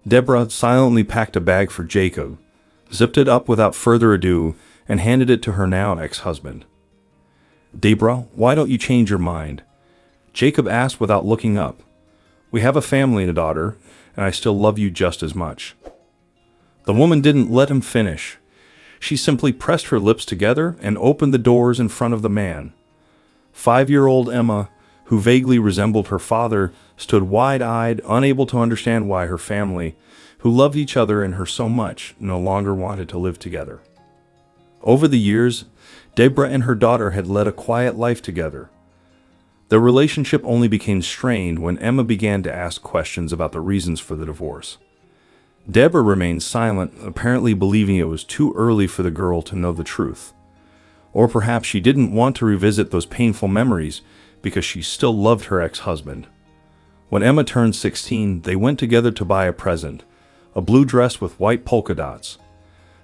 Deborah silently packed a bag for Jacob, zipped it up without further ado, and handed it to her now ex-husband. "Deborah, why don't you change your mind?" Jacob asked without looking up. "We have a family and a daughter, and I still love you just as much." The woman didn't let him finish. She simply pressed her lips together and opened the doors in front of the man. 5-year-old Emma, who vaguely resembled her father, stood wide-eyed, unable to understand why her family, who loved each other and her so much, no longer wanted to live together. Over the years, Deborah and her daughter had led a quiet life together. Their relationship only became strained when Emma began to ask questions about the reasons for the divorce. Deborah remained silent, apparently believing it was too early for the girl to know the truth. Or perhaps she didn't want to revisit those painful memories because she still loved her ex-husband. When Emma turned 16, they went together to buy a present, a blue dress with white polka dots.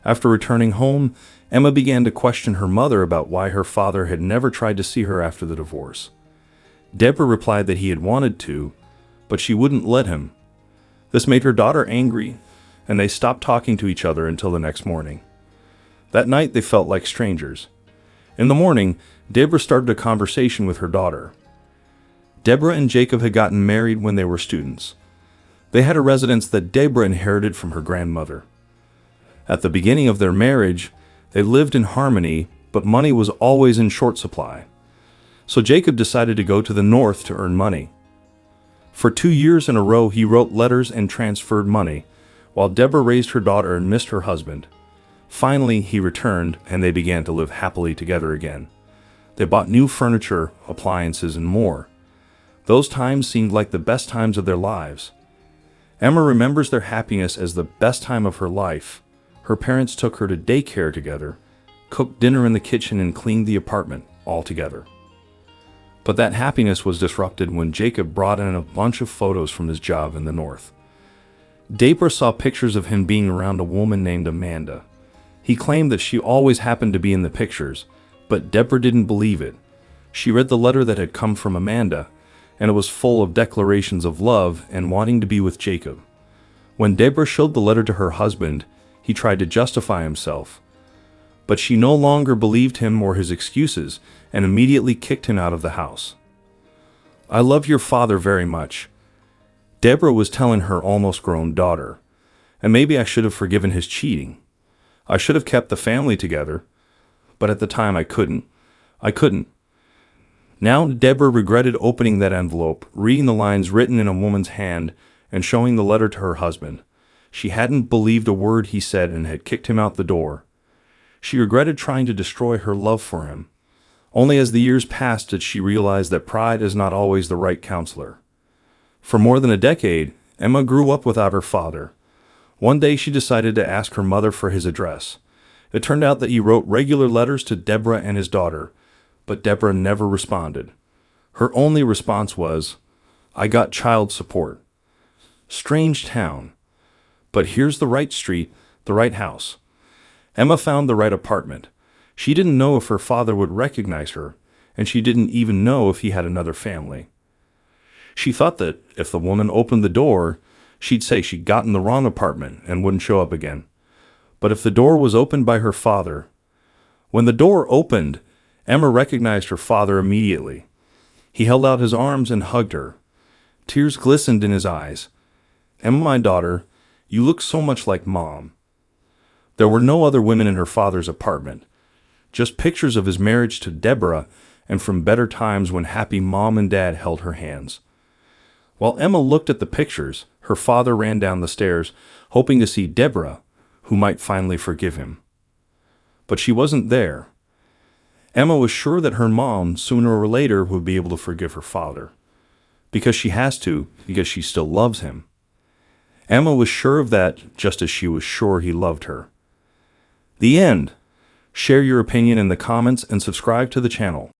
After returning home, Emma began to question her mother about why her father had never tried to see her after the divorce. Deborah replied that he had wanted to, but she wouldn't let him. This made her daughter angry, and they stopped talking to each other until the next morning. That night they felt like strangers. In the morning, Deborah started a conversation with her daughter. Deborah and Jacob had gotten married when they were students. They had a residence that Deborah inherited from her grandmother. At the beginning of their marriage, they lived in harmony, but money was always in short supply. So Jacob decided to go to the north to earn money. For 2 years in a row, he wrote letters and transferred money, while Deborah raised her daughter and missed her husband. Finally, he returned, and they began to live happily together again. They bought new furniture, appliances, and more. Those times seemed like the best times of their lives. Emma remembers their happiness as the best time of her life. Her parents took her to daycare together, cooked dinner in the kitchen, and cleaned the apartment, all together. But that happiness was disrupted when Jacob brought in a bunch of photos from his job in the north. Deborah saw pictures of him being around a woman named Amanda. He claimed that she always happened to be in the pictures, but Deborah didn't believe it. She read the letter that had come from Amanda, and it was full of declarations of love and wanting to be with Jacob. When Deborah showed the letter to her husband, he tried to justify himself. But she no longer believed him or his excuses and immediately kicked him out of the house. "I love your father very much," Deborah was telling her almost grown daughter, "and maybe I should have forgiven his cheating. I should have kept the family together, but at the time I couldn't. Now Deborah regretted opening that envelope, reading the lines written in a woman's hand, and showing the letter to her husband. She hadn't believed a word he said and had kicked him out the door. She regretted trying to destroy her love for him. Only as the years passed did she realize that pride is not always the right counselor. For more than a decade, Emma grew up without her father. One day she decided to ask her mother for his address. It turned out that he wrote regular letters to Deborah and his daughter, but Deborah never responded. Her only response was, "I got child support." Strange town. But here's the right street, the right house. Emma found the right apartment. She didn't know if her father would recognize her, and she didn't even know if he had another family. She thought that if the woman opened the door, she'd say she'd gotten the wrong apartment and wouldn't show up again. But if the door was opened by her father... When the door opened, Emma recognized her father immediately. He held out his arms and hugged her. Tears glistened in his eyes. "Emma, my daughter, you look so much like Mom." There were no other women in her father's apartment, just pictures of his marriage to Deborah and from better times when happy Mom and Dad held her hands. While Emma looked at the pictures, her father ran down the stairs, hoping to see Deborah, who might finally forgive him. But she wasn't there. Emma was sure that her mom, sooner or later, would be able to forgive her father. Because she has to, because she still loves him. Emma was sure of that, just as she was sure he loved her. The end. Share your opinion in the comments and subscribe to the channel.